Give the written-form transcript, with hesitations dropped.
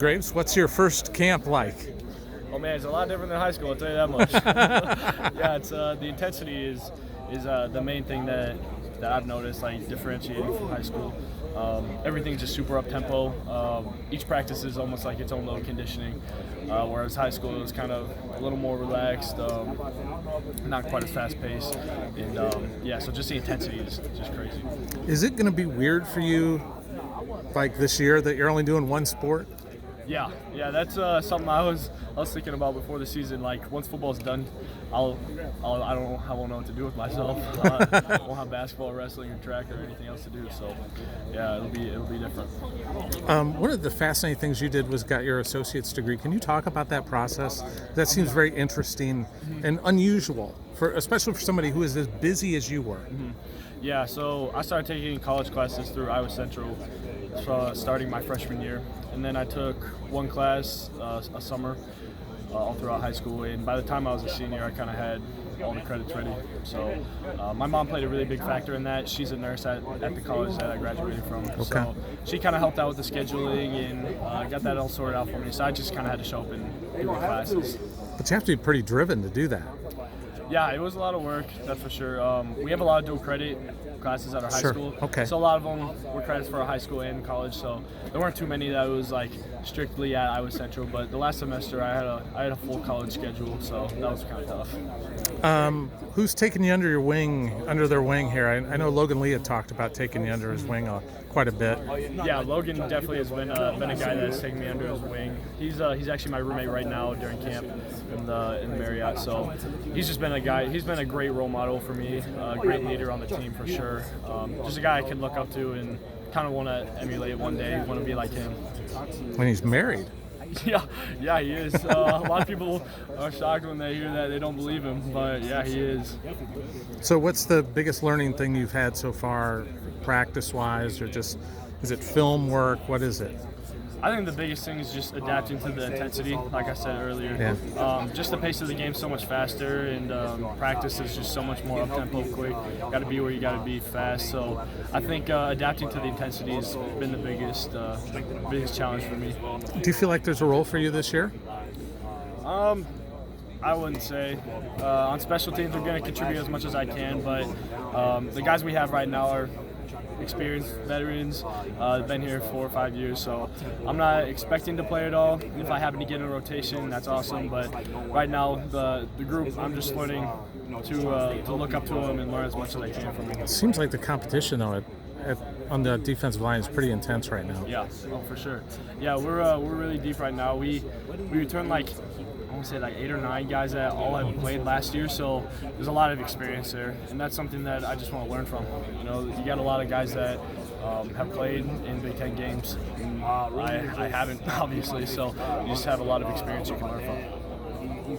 Graves, what's your first camp like? Oh man, it's a lot different than high school. I'll tell you that much. Yeah, it's the intensity is the main thing that I've noticed, like differentiating from high school. Everything's just super up tempo. Each practice is almost like its own little conditioning, whereas high school is kind of a little more relaxed, not quite as fast paced, and yeah, so just the intensity is just crazy. Is it going to be weird for you, like this year, that you're only doing one sport? Yeah, that's something I was thinking about before the season. Like once football's done, I won't know what to do with myself. I won't have basketball, wrestling, or track, or anything else to do. So, yeah, it'll be different. One of the fascinating things you did was got your associate's degree. Can you talk about that process? That seems very interesting and unusual, especially for somebody who is as busy as you were. Yeah, so I started taking college classes through Iowa Central, starting my freshman year, and then I took one class a summer all throughout high school. And by the time I was a senior, I kind of had all the credits ready. So my mom played a really big factor in that. She's a nurse at the college that I graduated from. Okay. So she kind of helped out with the scheduling and got that all sorted out for me. So I just kind of had to show up and do my classes. But you have to be pretty driven to do that. Yeah, it was a lot of work, that's for sure. We have a lot of dual credit classes at our high school. Okay. So a lot of them were credits for our high school and college. So there weren't too many that was like strictly at Iowa Central. But the last semester I had a full college schedule, so that was kind of tough. Who's taking you under their wing here? I know Logan Lee had talked about taking you under his wing quite a bit. Yeah, Logan definitely has been a guy that's taken me under his wing. He's actually my roommate right now during camp in the Marriott. So he's just been a guy. He's been a great role model for me, a great leader on the team for sure. Just a guy I can look up to and kind of want to emulate one day. Want to be like him. When he's married. Yeah, he is. A lot of people are shocked when they hear that. They don't believe him, but yeah, he is. So what's the biggest learning thing you've had so far, practice-wise, or is it film work? What is it? I think the biggest thing is just adapting to the intensity, like I said earlier. Yeah. Just the pace of the game so much faster, and practice is just so much more up-tempo, quick. Got to be where you got to be fast. So I think adapting to the intensity has been the biggest challenge for me. Do you feel like there's a role for you this year? I wouldn't say. On special teams, we're going to contribute as much as I can, but the guys we have right now are experienced veterans, been here 4 or 5 years, so I'm not expecting to play at all. If I happen to get in a rotation, that's awesome, but right now the group, I'm just learning to look up to them and learn as much as I can from them. It seems like the competition, though, on the defensive line is pretty intense right now. Yeah, for sure. Yeah, we're really deep right now. We returned like, I want to say like 8 or 9 guys that all have played last year, so there's a lot of experience there, and that's something that I just want to learn from. You know, you got a lot of guys that have played in Big Ten games, and I haven't, obviously, so you just have a lot of experience you can learn from.